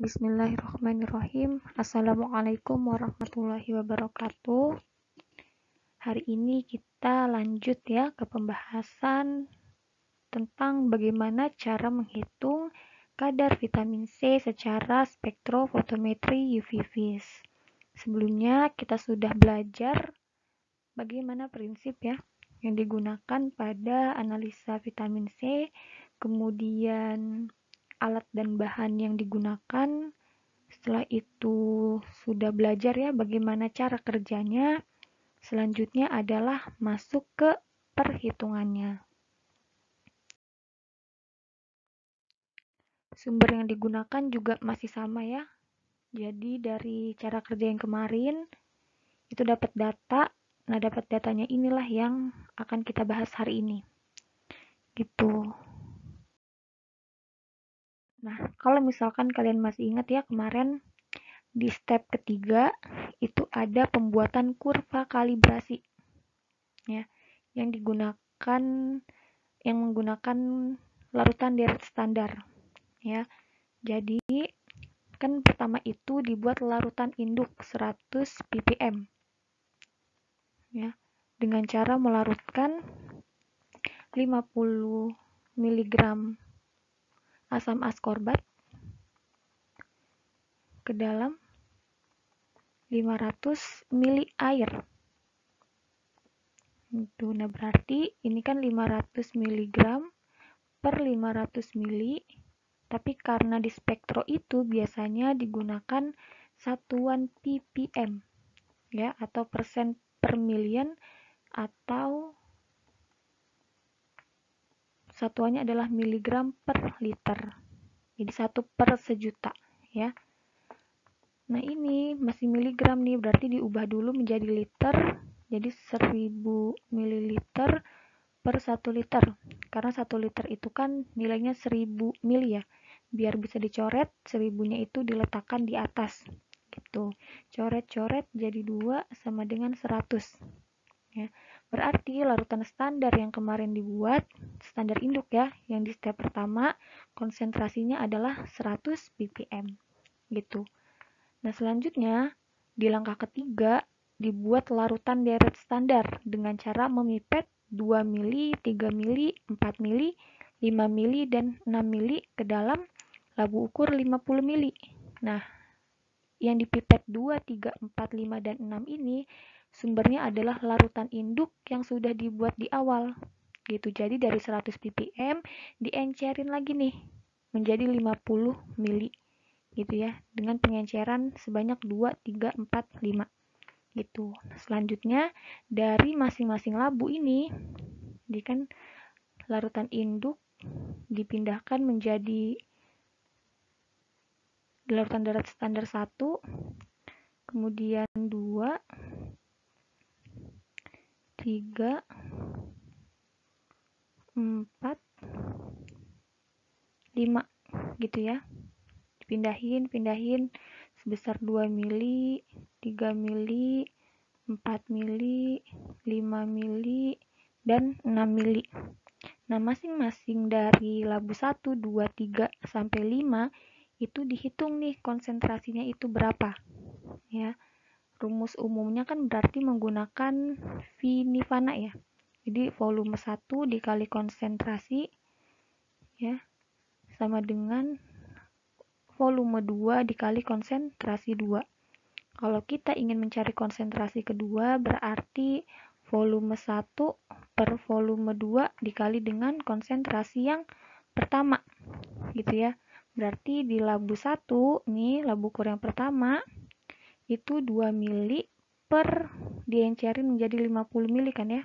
Bismillahirrahmanirrahim. Assalamualaikum warahmatullahi wabarakatuh. Hari ini kita lanjut ya ke pembahasan tentang bagaimana cara menghitung kadar vitamin C secara spektrofotometri UV vis. Sebelumnya kita sudah belajar bagaimana prinsip ya yang digunakan pada analisa vitamin C, kemudian alat dan bahan yang digunakan. Setelah itu sudah belajar ya bagaimana cara kerjanya. Selanjutnya adalah masuk ke perhitungannya. Sumber yang digunakan juga masih sama ya. Jadi dari cara kerja yang kemarin itu dapat data. Nah, dapat datanya inilah yang akan kita bahas hari ini. Gitu. Nah, kalau misalkan kalian masih ingat ya kemarin di step ketiga itu ada pembuatan kurva kalibrasi ya yang menggunakan larutan deret standar ya. Jadi kan pertama itu dibuat larutan induk 100 ppm ya dengan cara melarutkan 50 mg asam askorbat ke dalam 500 ml air. Itu, nah berarti ini kan 500 mg per 500 ml, tapi karena di spektro itu biasanya digunakan satuan ppm ya atau persen per million, atau satuannya adalah miligram per liter. Jadi 1 per sejuta ya. Nah, ini masih miligram nih, berarti diubah dulu menjadi liter. Jadi 1000 ml per 1 liter. Karena 1 liter itu kan nilainya 1000 ml ya. Biar bisa dicoret, 1000-nya itu diletakkan di atas. Gitu. Coret-coret jadi 2 sama dengan 100. Ya. Berarti larutan standar yang kemarin dibuat, standar induk ya, yang di step pertama, konsentrasinya adalah 100 ppm. Gitu. Nah, selanjutnya di langkah ketiga dibuat larutan deret standar dengan cara memipet 2 mili, 3 mili, 4 mili, 5 mili, dan 6 mili ke dalam labu ukur 50 mili. Nah, yang dipipet 2, 3, 4, 5, dan 6 ini sumbernya adalah larutan induk yang sudah dibuat di awal. Gitu. Jadi dari 100 ppm diencerin lagi nih menjadi 50 mili. Gitu ya, dengan pengenceran sebanyak 2, 3, 4, 5 gitu. Selanjutnya dari masing-masing labu ini, jadi kan larutan induk dipindahkan menjadi larutan deret standar 1, kemudian 2, 3, 4, 5 gitu ya. Pindahin sebesar 2 mili, 3 mili, 4 mili, 5 mili, dan 6 mili. Nah, masing-masing dari labu 1, 2, 3, sampai 5 itu dihitung nih konsentrasinya itu berapa. Ya. Rumus umumnya kan berarti menggunakan Vinivana ya. Jadi volume 1 dikali konsentrasi ya sama dengan volume 2 dikali konsentrasi 2. Kalau kita ingin mencari konsentrasi kedua, berarti volume 1 per volume 2 dikali dengan konsentrasi yang pertama. Gitu ya. Berarti di labu 1, nih labu ukur yang pertama, itu 2 mili per diencerin menjadi 50 mili kan ya.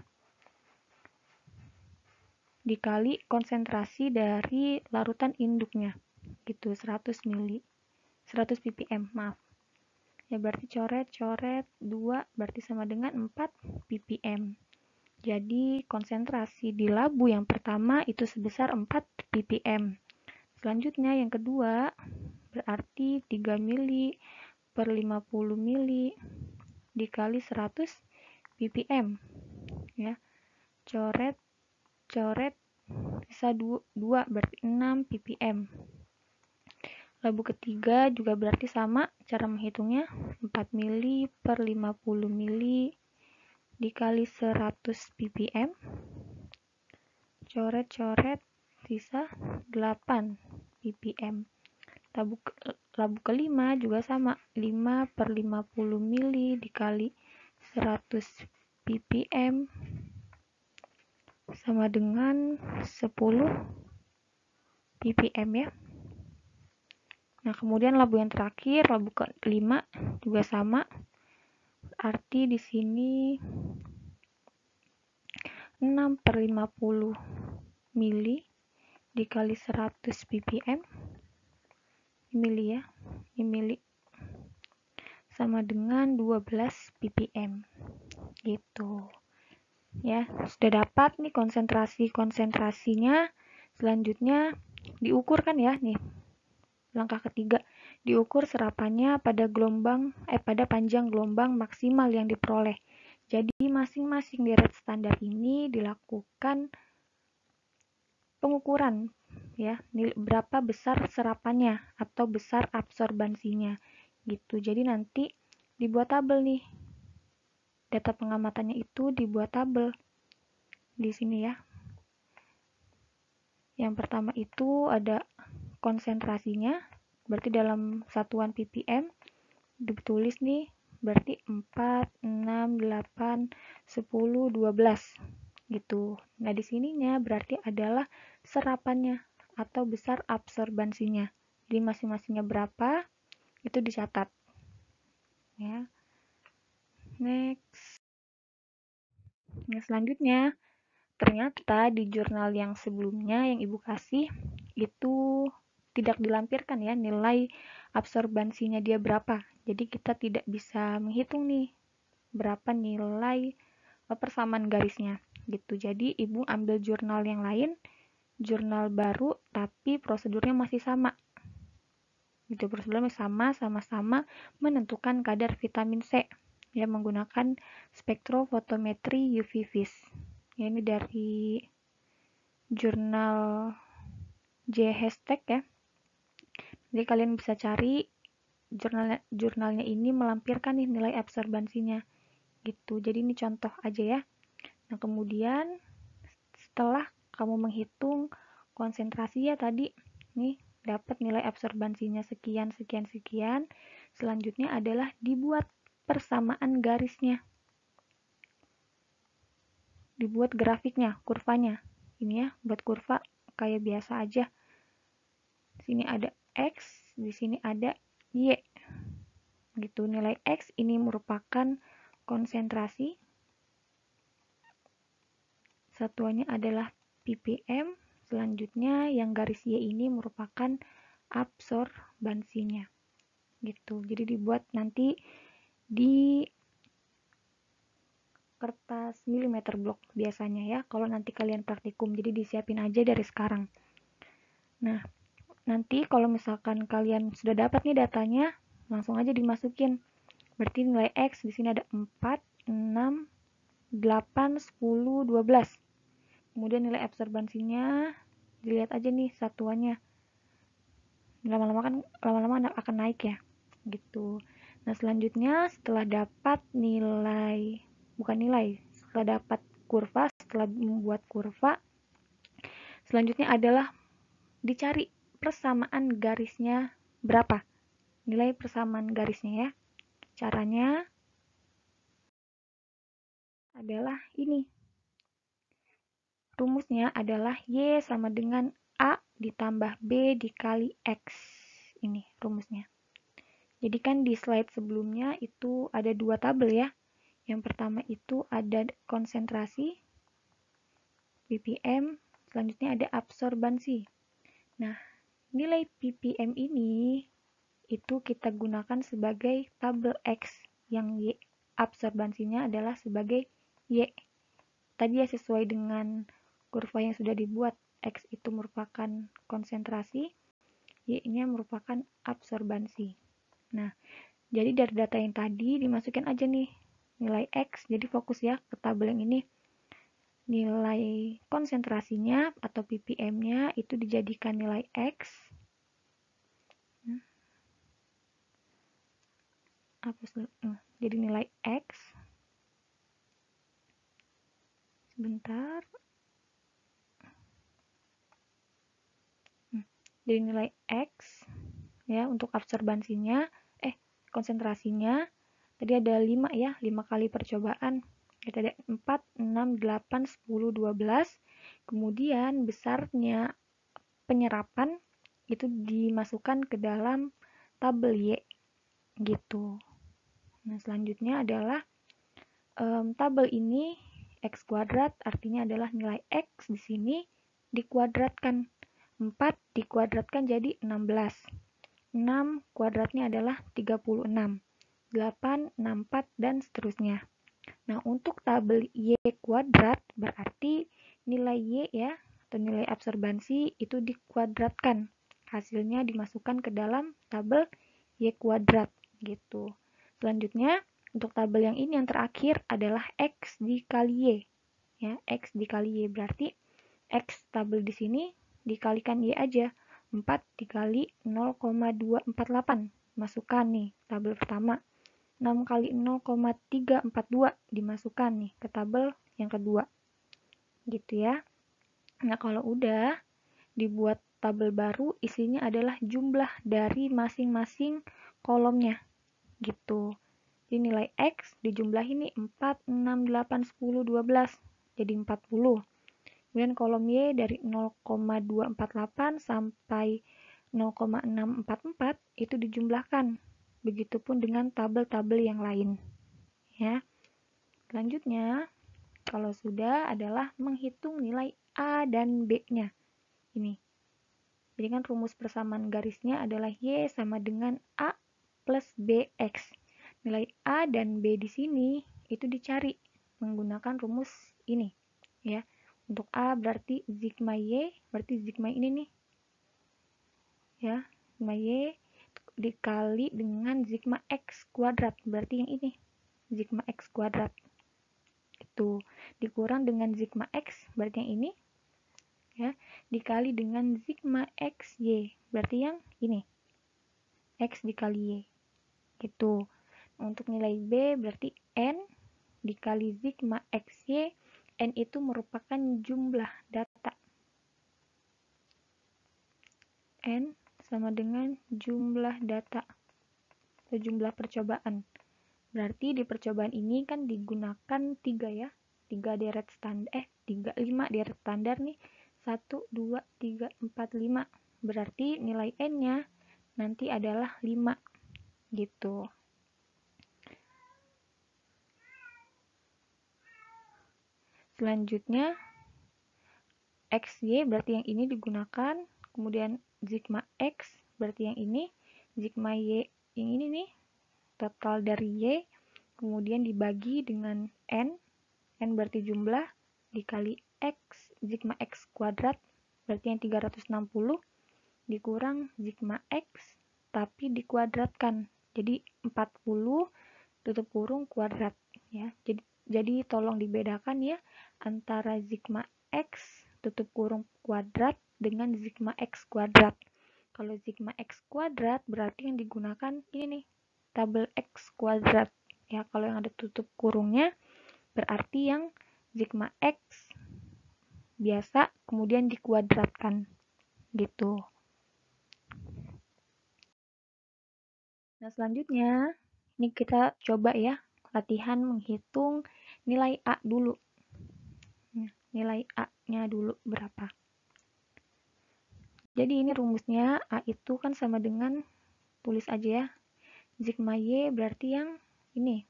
Dikali konsentrasi dari larutan induknya. Gitu, 100 mili. 100 ppm, maaf. Ya berarti coret 2 berarti sama dengan 4 ppm. Jadi konsentrasi di labu yang pertama itu sebesar 4 ppm. Selanjutnya yang kedua berarti 3 mili per 50 mili dikali 100 ppm. Ya. Coret sisa 2 berarti 6 ppm. Labu ketiga juga berarti sama cara menghitungnya, 4 mili per 50 mili dikali 100 ppm. Coret-coret, sisa 8 ppm. Labu kelima juga sama, 5 per 50 mili dikali 100 ppm sama dengan 10 ppm ya. Nah, kemudian labu yang terakhir, labu kelima juga sama. Arti di sini 6 per 50 mili dikali 100 ppm. Mili ya, mili sama dengan 12 ppm. Gitu. Ya, sudah dapat nih konsentrasinya. Selanjutnya diukur kan ya, nih. Langkah ketiga, diukur serapannya pada panjang gelombang maksimal yang diperoleh. Jadi masing-masing deret standar ini dilakukan pengukuran ya, berapa besar serapannya atau besar absorbansinya gitu. Jadi nanti dibuat tabel nih. Data pengamatannya itu dibuat tabel di sini ya. Yang pertama itu ada konsentrasinya, berarti dalam satuan ppm ditulis nih, berarti 4, 6, 8, 10, 12 gitu. Nah, di sininya berarti adalah serapannya atau besar absorbansinya. Jadi masing-masingnya berapa itu dicatat. Ya. Next. Nah, selanjutnya ternyata di jurnal yang sebelumnya yang Ibu kasih itu tidak dilampirkan ya nilai absorbansinya dia berapa. Jadi kita tidak bisa menghitung nih berapa nilai persamaan garisnya gitu. Jadi Ibu ambil jurnal yang lain, jurnal baru tapi prosedurnya masih sama. Gitu, prosedurnya sama-sama menentukan kadar vitamin C ya menggunakan spektrofotometri UV vis. Ya, ini dari jurnal J-Hashtag ya. Jadi kalian bisa cari jurnalnya ini melampirkan nih nilai absorbansinya gitu. Jadi ini contoh aja ya. Nah, kemudian setelah kamu menghitung konsentrasi ya tadi nih dapat nilai absorbansinya sekian sekian sekian, selanjutnya adalah dibuat persamaan garisnya. Dibuat grafiknya, kurvanya. Ini ya, buat kurva kayak biasa aja. Sini ada X, di sini ada Y. Gitu, nilai X ini merupakan konsentrasi. Satuannya adalah ppm. Selanjutnya yang garis Y ini merupakan absorbansinya. Gitu. Jadi dibuat nanti di kertas milimeter block biasanya ya, kalau nanti kalian praktikum. Jadi disiapin aja dari sekarang. Nah, nanti kalau misalkan kalian sudah dapat nih datanya, langsung aja dimasukin. Berarti nilai X di sini ada 4, 6, 8, 10, 12. Kemudian nilai absorbansinya dilihat aja nih satuannya. Lama-lama akan naik ya. Gitu. Nah, selanjutnya setelah dapat setelah dapat kurva, setelah membuat kurva, selanjutnya adalah dicari persamaan garisnya berapa. Nilai persamaan garisnya ya. Caranya adalah ini. Rumusnya adalah Y sama dengan A ditambah B dikali X. Ini rumusnya. Jadi kan di slide sebelumnya itu ada dua tabel ya. Yang pertama itu ada konsentrasi, ppm, selanjutnya ada absorbansi. Nah, nilai ppm ini itu kita gunakan sebagai tabel X, yang Y absorbansinya adalah sebagai Y. Tadi ya sesuai dengan kurva yang sudah dibuat, X itu merupakan konsentrasi, Y-nya merupakan absorbansi. Nah, jadi dari data yang tadi dimasukin aja nih nilai X, jadi fokus ya ke tabel yang ini. Nilai konsentrasinya atau ppm-nya itu dijadikan nilai X. jadi nilai X, sebentar, jadi nilai X ya untuk absorbansinya, konsentrasinya tadi ada 5 ya, 5 kali percobaan. Kita ada 4, 6, 8, 10, 12. Kemudian besarnya penyerapan itu dimasukkan ke dalam tabel Y gitu. Nah, selanjutnya adalah tabel ini X kuadrat artinya adalah nilai X di sini dikuadratkan. 4 dikuadratkan jadi 16. 6 kuadratnya adalah 36. 8, 64, dan seterusnya. Nah, untuk tabel Y kuadrat berarti nilai Y ya, atau nilai absorbansi itu dikuadratkan. Hasilnya dimasukkan ke dalam tabel Y kuadrat gitu. Selanjutnya, untuk tabel yang ini yang terakhir adalah X dikali Y. Ya, X dikali Y berarti X tabel di sini dikalikan Y aja. 4 dikali 0,248. Masukkan nih tabel pertama. 6 kali 0,342 dimasukkan nih ke tabel yang kedua. Gitu ya. Nah, kalau udah dibuat tabel baru, isinya adalah jumlah dari masing-masing kolomnya. Gitu. Jadi nilai X dijumlah ini 4, 6, 8, 10, 12. Jadi 40. Kemudian kolom Y dari 0,248 sampai 0,644 itu dijumlahkan. Begitupun dengan tabel-tabel yang lain. Ya. Selanjutnya, kalau sudah adalah menghitung nilai A dan B-nya. Ini. Jadi kan rumus persamaan garisnya adalah Y sama dengan A plus BX. Nilai A dan B di sini itu dicari menggunakan rumus ini. Ya. Untuk A berarti sigma Y, berarti sigma ini nih. Ya, sigma Y dikali dengan sigma X kuadrat, berarti yang ini, sigma X kuadrat. Itu dikurang dengan sigma X, berarti yang ini. Ya, dikali dengan sigma XY, berarti yang ini. X dikali Y. Gitu. Untuk nilai B berarti N dikali sigma XY. N itu merupakan jumlah data. N sama dengan jumlah data atau jumlah percobaan. Berarti di percobaan ini kan digunakan 3 ya. 5 deret standar nih. 1, 2, 3, 4, 5. Berarti nilai N-nya nanti adalah 5. Gitu. Selanjutnya XY berarti yang ini digunakan. Kemudian sigma X berarti yang ini. Sigma Y yang ini nih. Total dari Y. Kemudian dibagi dengan N. N berarti jumlah. Dikali X. Sigma X kuadrat. Berarti yang 360. Dikurang sigma X. Tapi dikuadratkan. Jadi 40 tutup kurung kuadrat. Ya. Jadi tolong dibedakan ya. Antara sigma X tutup kurung kuadrat dengan sigma X kuadrat. Kalau sigma X kuadrat berarti yang digunakan ini nih, tabel X kuadrat. Ya, kalau yang ada tutup kurungnya berarti yang sigma X biasa kemudian dikuadratkan. Gitu. Nah, selanjutnya ini kita coba ya latihan menghitung nilai A dulu. Nah, nilai A-nya dulu berapa? Jadi ini rumusnya A itu kan sama dengan, tulis aja ya, sigma Y berarti yang ini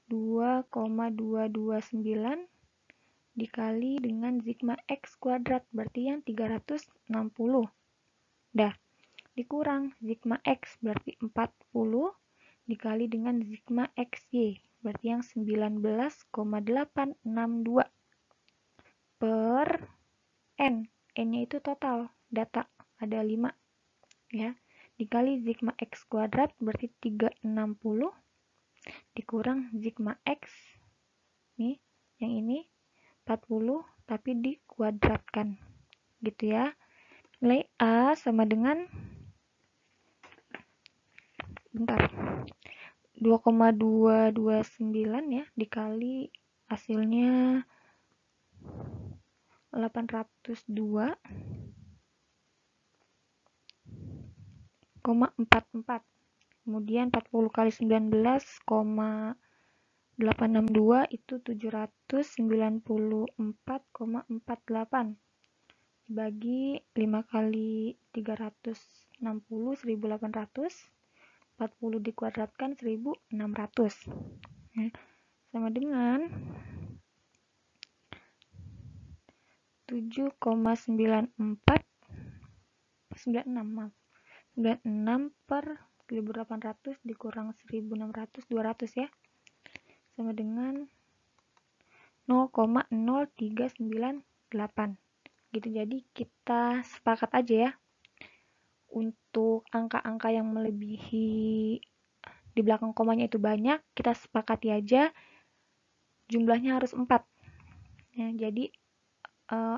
2,229 dikali dengan sigma X kuadrat berarti yang 360. Dah, dikurang sigma X berarti 40 dikali dengan sigma XY berarti yang 19,862 per N. N-nya itu total data, ada 5 ya. Dikali sigma X kuadrat berarti 360 dikurang sigma X nih, yang ini 40 tapi dikuadratkan. Gitu ya. Nilai A sama dengan 2,229 ya, dikali hasilnya 802,44. Kemudian 40 kali 19,862 itu 794,48. Bagi 5 kali 360 1800, 40 dikuadratkan 1600. Sama dengan 7,96 per 1800 dikurang 1600, 200 ya. Sama dengan 0,0398. Gitu. Jadi kita sepakat aja ya. Untuk angka-angka yang melebihi di belakang komanya itu banyak, kita sepakati aja jumlahnya harus 4. Ya, jadi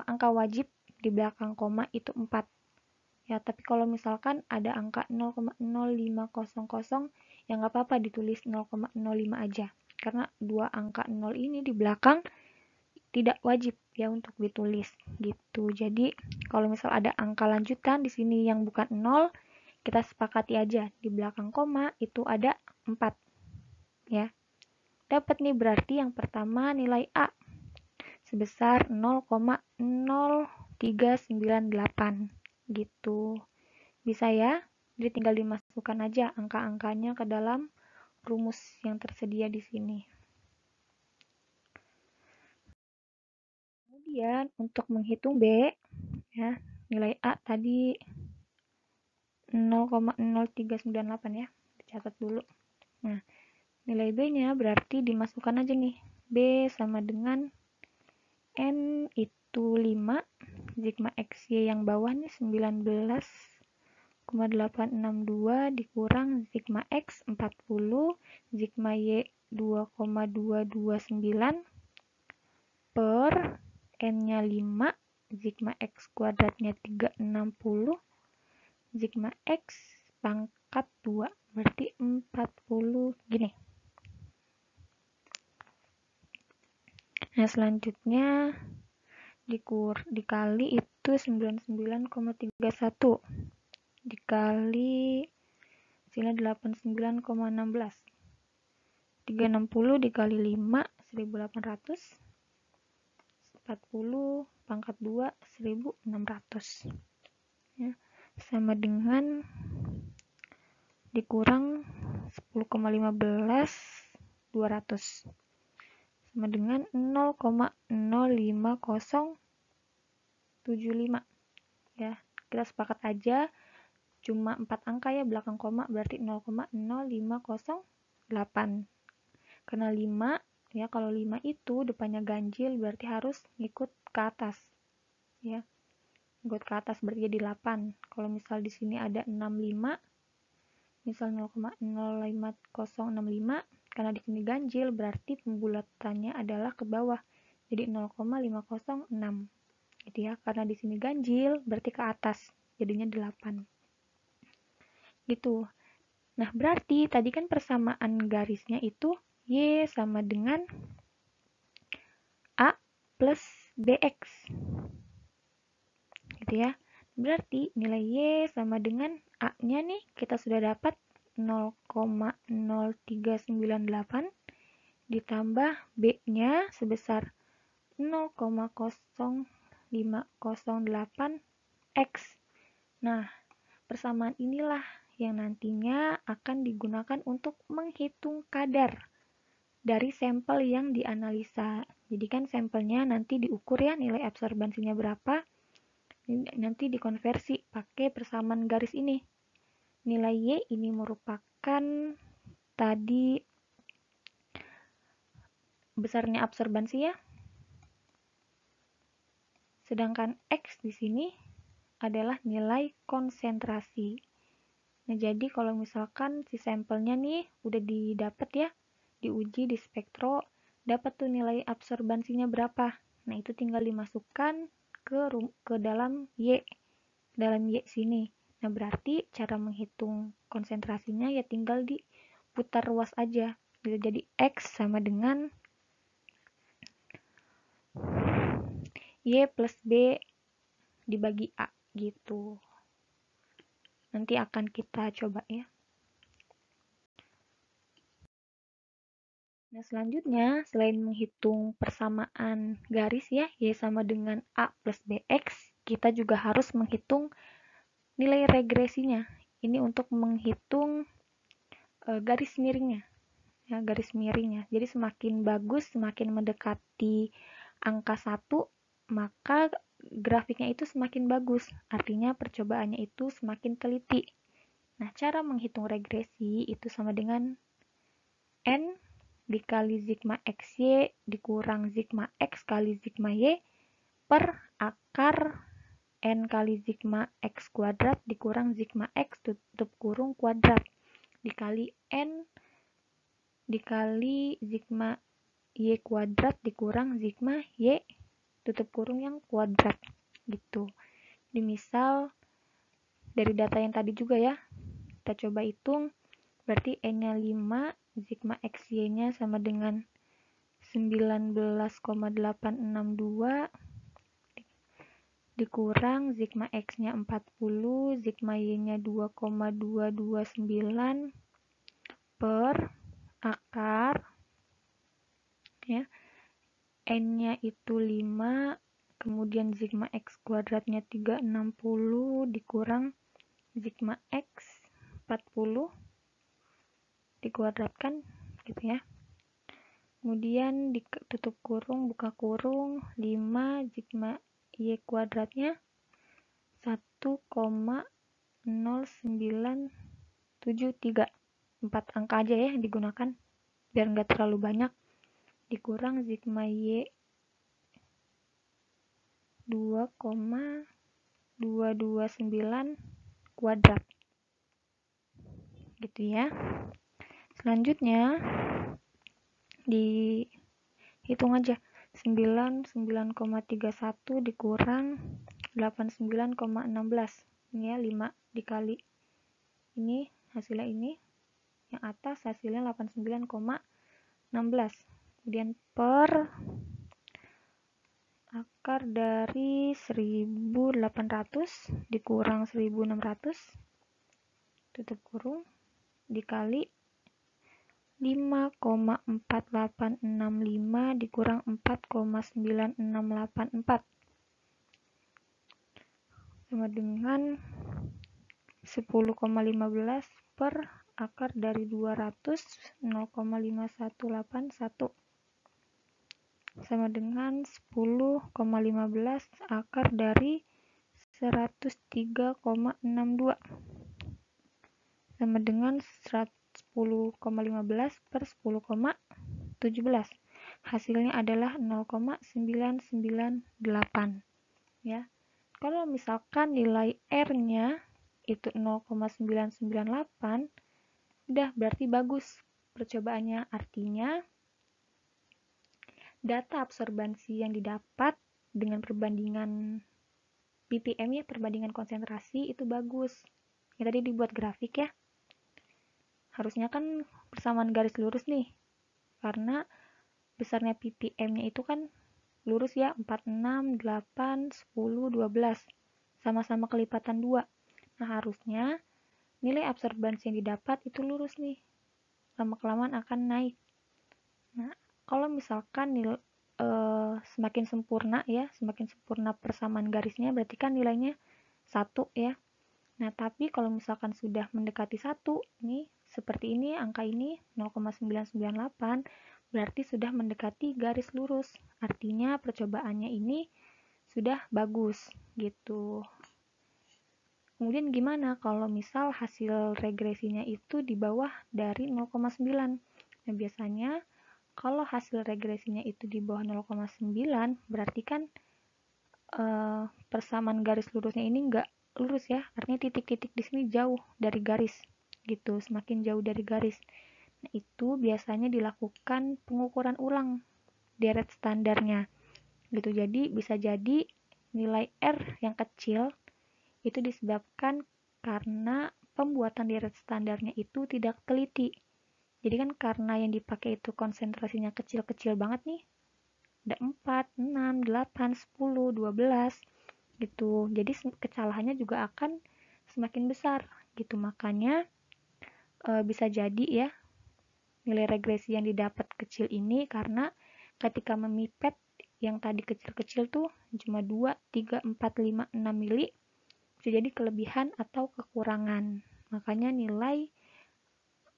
angka wajib di belakang koma itu 4. Ya, tapi kalau misalkan ada angka 0,0500, ya nggak apa-apa ditulis 0,05 aja. Karena dua angka 0 ini di belakang tidak wajib ya untuk ditulis gitu. Jadi kalau misal ada angka lanjutan di sini yang bukan 0, kita sepakati aja di belakang koma itu ada 4 ya. Dapat nih berarti yang pertama nilai A sebesar 0,0398 gitu. Bisa ya? Jadi tinggal dimasukkan aja angka-angkanya ke dalam rumus yang tersedia di sini. Kemudian untuk menghitung B, ya, nilai A tadi 0,0398 ya, dicatat dulu. Nah, nilai B-nya berarti dimasukkan aja nih. B sama dengan N itu 5, sigma XY yang bawah nih 19,862 dikurang sigma X 40, sigma Y 2,229 per N-nya 5, sigma X kuadratnya 360, sigma X pangkat 2, berarti 40 gini. Nah, selanjutnya dikali itu 99,31 dikali hasilnya 89,16. 360 dikali 5 1800, 40 pangkat 2 1600 ya, sama dengan dikurang 10,15 200 sama dengan 0,05075 ya. Kita sepakat aja cuma 4 angka ya belakang koma, berarti 0,0508. Karena 5 ya, kalau 5 itu depannya ganjil berarti harus ngikut ke atas ya. Ngikut ke atas berarti jadi 8. Kalau misal di sini ada 65, misal 0,05065, karena di sini ganjil berarti pembulatannya adalah ke bawah. Jadi 0,506. Gitu ya. Karena di sini ganjil berarti ke atas. Jadinya 8. Gitu. Nah, berarti tadi kan persamaan garisnya itu Y sama dengan A plus BX. Gitu ya. Berarti nilai Y sama dengan A-nya nih kita sudah dapat 0,0398 ditambah B-nya sebesar 0,0508X. Nah, persamaan inilah yang nantinya akan digunakan untuk menghitung kadar dari sampel yang dianalisa. Jadi kan sampelnya nanti diukur ya nilai absorbansinya berapa, nanti dikonversi pakai persamaan garis ini. Nilai Y ini merupakan tadi besarnya absorbansi ya. Sedangkan X di sini adalah nilai konsentrasi. Nah, jadi kalau misalkan si sampelnya nih udah didapat ya, diuji di spektro, dapat tuh nilai absorbansinya berapa. Nah, itu tinggal dimasukkan ke dalam Y sini. Nah, berarti cara menghitung konsentrasinya ya tinggal putar ruas aja gitu. Jadi X sama dengan Y plus B dibagi A gitu. Nanti akan kita coba ya. Nah, selanjutnya, selain menghitung persamaan garis ya, Y sama dengan A plus BX, kita juga harus menghitung nilai regresinya. Ini untuk menghitung garis miringnya. Ya, garis miringnya. Jadi semakin bagus, semakin mendekati angka 1, maka grafiknya itu semakin bagus. Artinya percobaannya itu semakin teliti. Nah, cara menghitung regresi itu sama dengan N dikali sigma XY dikurang sigma X kali sigma Y per akar N kali sigma X kuadrat dikurang sigma X tutup kurung kuadrat dikali N dikali sigma Y kuadrat dikurang sigma Y tutup kurung yang kuadrat gitu. Di misal dari data yang tadi juga ya, kita coba hitung, berarti N-nya 5, sigma XY-nya sama dengan 19,862 dikurang sigma X-nya 40, sigma Y-nya 2,229 per akar ya. N-nya itu 5, kemudian sigma X kuadratnya 360 dikurang sigma X 40 dikuadratkan gitu ya. Kemudian ditutup kurung, buka kurung, 5 sigma Y kuadratnya 1,0973. 4 angka aja ya yang digunakan biar nggak terlalu banyak. Dikurang sigma Y 2,229 kuadrat. Gitu ya. Selanjutnya dihitung aja 99,31 dikurang 89,16. Ini ya 5 dikali ini hasilnya ini. Yang atas hasilnya 89,16. Kemudian per akar dari 1800 dikurang 1600 tutup kurung dikali 5,4865 dikurang 4,9684 sama dengan 10,15 per akar dari 200 0,5181 sama dengan 10,15 akar dari 103,62 sama dengan 10,15 per 10,17. Hasilnya adalah 0,998 ya. Kalau misalkan nilai R-nya itu 0,998, udah berarti bagus percobaannya. Artinya data absorbansi yang didapat dengan perbandingan ppm ya, perbandingan konsentrasi itu bagus. Yang tadi dibuat grafik ya. Harusnya kan persamaan garis lurus nih. Karena besarnya ppm-nya itu kan lurus ya, 46, 8, 10, 12. Sama-sama kelipatan 2. Nah, harusnya nilai absorbansi yang didapat itu lurus nih. Lama-kelamaan akan naik. Nah, kalau misalkan semakin sempurna ya, semakin sempurna persamaan garisnya berarti kan nilainya 1 ya. Nah, tapi kalau misalkan sudah mendekati 1 nih, seperti ini angka ini 0,998 berarti sudah mendekati garis lurus. Artinya percobaannya ini sudah bagus gitu. Kemudian gimana kalau misal hasil regresinya itu di bawah dari 0,9? Nah, biasanya kalau hasil regresinya itu di bawah 0,9 berarti kan persamaan garis lurusnya ini enggak lurus ya, artinya titik-titik di sini jauh dari garis gitu, semakin jauh dari garis. Nah, itu biasanya dilakukan pengukuran ulang deret standarnya gitu. Jadi bisa jadi nilai R yang kecil itu disebabkan karena pembuatan deret standarnya itu tidak teliti. Jadi kan karena yang dipakai itu konsentrasinya kecil-kecil banget nih, ada 4, 6, 8, 10, 12 gitu. Jadi kesalahannya juga akan semakin besar gitu. Makanya bisa jadi ya nilai regresi yang didapat kecil ini karena ketika memipet yang tadi kecil-kecil tuh cuma 2, 3, 4, 5, 6 mili bisa jadi kelebihan atau kekurangan. Makanya nilai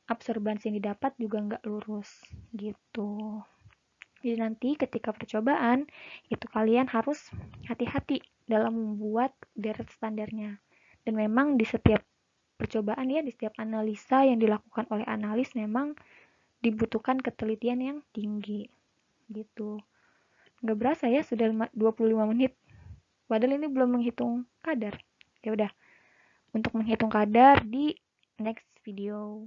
absorbansi yang didapat juga nggak lurus gitu. Jadi nanti ketika percobaan itu kalian harus hati-hati dalam membuat deret standarnya. Dan memang di setiap percobaan ya, di setiap analisa yang dilakukan oleh analis memang dibutuhkan ketelitian yang tinggi gitu. Nggak berasa ya sudah 25 menit. Padahal ini belum menghitung kadar. Ya udah, untuk menghitung kadar di next video.